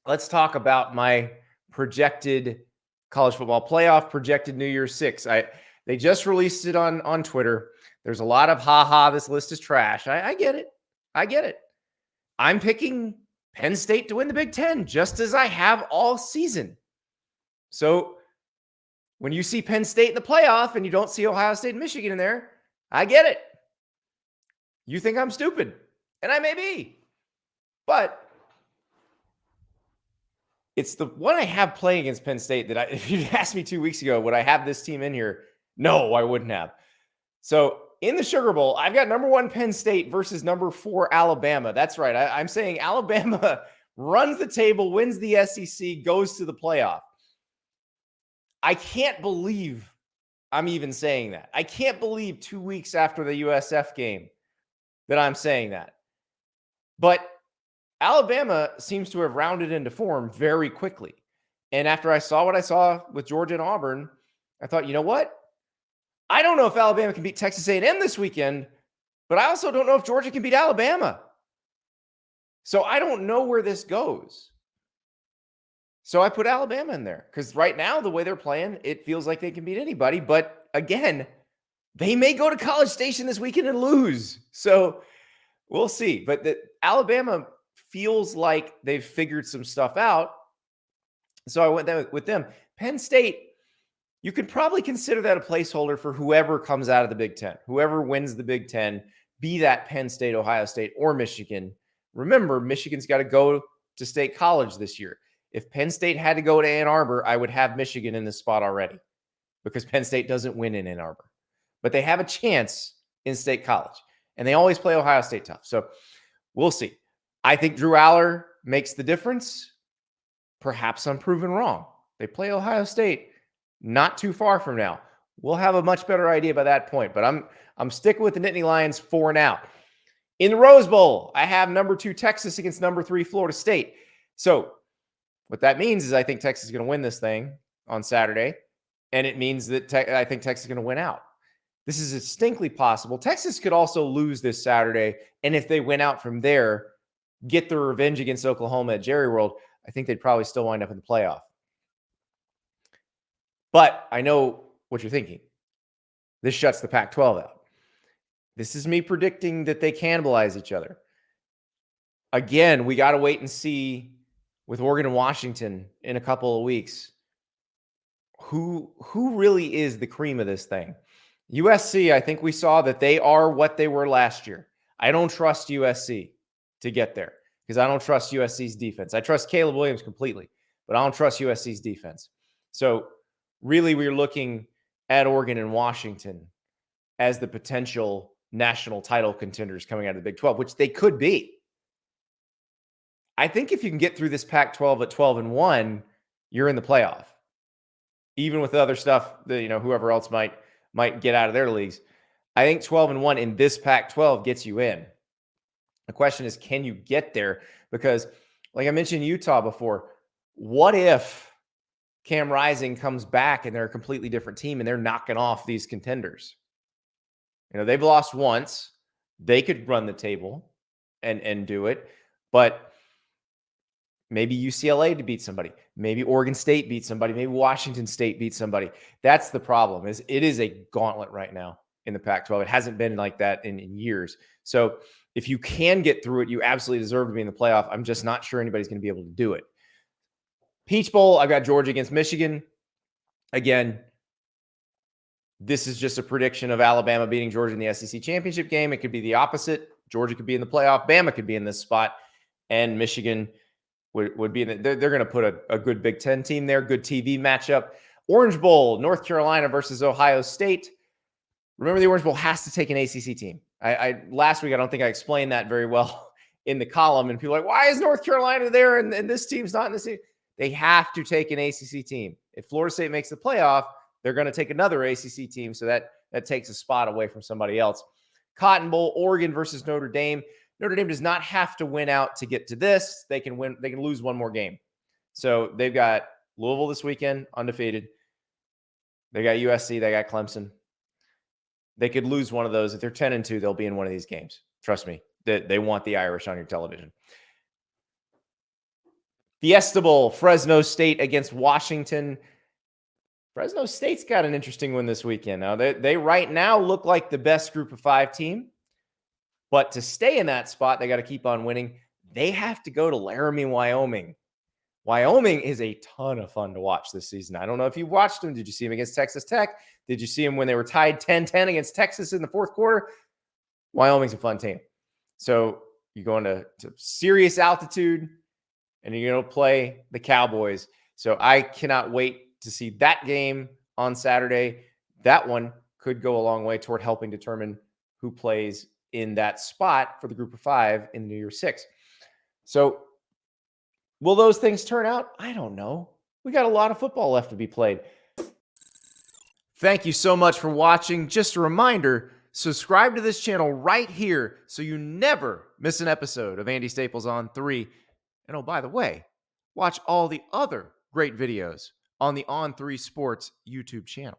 let's talk about my projected college football playoff, projected New Year's Six. They just released it on Twitter. There's a lot of this list is trash. I get it. I get it. I'm picking Penn State to win the Big Ten, just as I have all season. So when you see Penn State in the playoff and you don't see Ohio State and Michigan in there, I get it. You think I'm stupid, and I may be. But it's the one I have playing against Penn State that if you'd asked me 2 weeks ago, would I have this team in here? No, I wouldn't have. So in the Sugar Bowl, I've got number 1 Penn State versus number 4 Alabama. That's right. I'm saying Alabama runs the table, wins the SEC, goes to the playoff. I can't believe I'm even saying that. I can't believe 2 weeks after the USF game that I'm saying that. But Alabama seems to have rounded into form very quickly. And after I saw what I saw with Georgia and Auburn, I thought, you know what? I don't know if Alabama can beat Texas A&M this weekend, but I also don't know if Georgia can beat Alabama. So I don't know where this goes. So I put Alabama in there because right now, the way they're playing, it feels like they can beat anybody. But again, they may go to College Station this weekend and lose. So we'll see. But Alabama feels like they've figured some stuff out. So I went with them. Penn State, you could probably consider that a placeholder for whoever comes out of the Big Ten, whoever wins the Big Ten, be that Penn State, Ohio State, or Michigan. Remember, Michigan's got to go to State College this year. If Penn State had to go to Ann Arbor, I would have Michigan in this spot already because Penn State doesn't win in Ann Arbor. But they have a chance in State College, and they always play Ohio State tough. So we'll see. I think Drew Aller makes the difference. Perhaps I'm proven wrong. They play Ohio State not too far from now. We'll have a much better idea by that point. But I'm sticking with the Nittany Lions for now. In the Rose Bowl, I have number 2 Texas against number 3 Florida State. So what that means is I think Texas is going to win this thing on Saturday, and it means that I think Texas is going to win out. This is distinctly possible. Texas could also lose this Saturday, and if they win out from there, get their revenge against Oklahoma at Jerry World, I think they'd probably still wind up in the playoff. But I know what you're thinking. This shuts the Pac-12 out. This is me predicting that they cannibalize each other. Again, we got to wait and see with Oregon and Washington in a couple of weeks who really is the cream of this thing. USC, I think we saw that they are what they were last year. I don't trust USC to get there because I don't trust USC's defense. I trust Caleb Williams completely, but I don't trust USC's defense. So really, we're looking at Oregon and Washington as the potential national title contenders coming out of the Big 12, which they could be. I think if you can get through this Pac-12 at 12-1, you're in the playoff. Even with the other stuff that, whoever else might get out of their leagues. I think 12-1 in this Pac-12 gets you in. The question is, can you get there? Because like I mentioned Utah before, what if Cam Rising comes back and they're a completely different team and they're knocking off these contenders? They've lost once. They could run the table and do it. But maybe UCLA to beat somebody. Maybe Oregon State beats somebody. Maybe Washington State beats somebody. That's the problem. It is a gauntlet right now in the Pac-12. It hasn't been like that in years. So if you can get through it, you absolutely deserve to be in the playoff. I'm just not sure anybody's going to be able to do it. Peach Bowl, I've got Georgia against Michigan. Again, this is just a prediction of Alabama beating Georgia in the SEC championship game. It could be the opposite. Georgia could be in the playoff. Bama could be in this spot. And Michigan would be in they're going to put a good Big Ten team there, good TV matchup. Orange Bowl, North Carolina versus Ohio State. Remember, the Orange Bowl has to take an ACC team. Last week, I don't think I explained that very well in the column. And people are like, why is North Carolina there and this team's not in this team? They have to take an ACC team. If Florida State makes the playoff, they're going to take another ACC team. So that takes a spot away from somebody else. Cotton Bowl, Oregon versus Notre Dame. Notre Dame does not have to win out to get to this. They can win. They can lose one more game. So they've got Louisville this weekend, undefeated. They got USC. They got Clemson. They could lose one of those. If they're 10-2, they'll be in one of these games. Trust me. They want the Irish on your television. Fiesta Bowl, Fresno State against Washington. Fresno State's got an interesting one this weekend. Now, they right now look like the best group of 5 team, but to stay in that spot, they got to keep on winning. They have to go to Laramie, Wyoming. Wyoming is a ton of fun to watch this season. I don't know if you watched them. Did you see them against Texas Tech? Did you see them when they were tied 10-10 against Texas in the fourth quarter? Wyoming's a fun team. So you're going to serious altitude, and you're going to play the Cowboys. So I cannot wait to see that game on Saturday. That one could go a long way toward helping determine who plays in that spot for the group of 5 in the New Year's Six. So will those things turn out? I don't know. We got a lot of football left to be played. Thank you so much for watching. Just a reminder, subscribe to this channel right here so you never miss an episode of Andy Staples on 3. And oh, by the way, watch all the other great videos on the On3 Sports YouTube channel.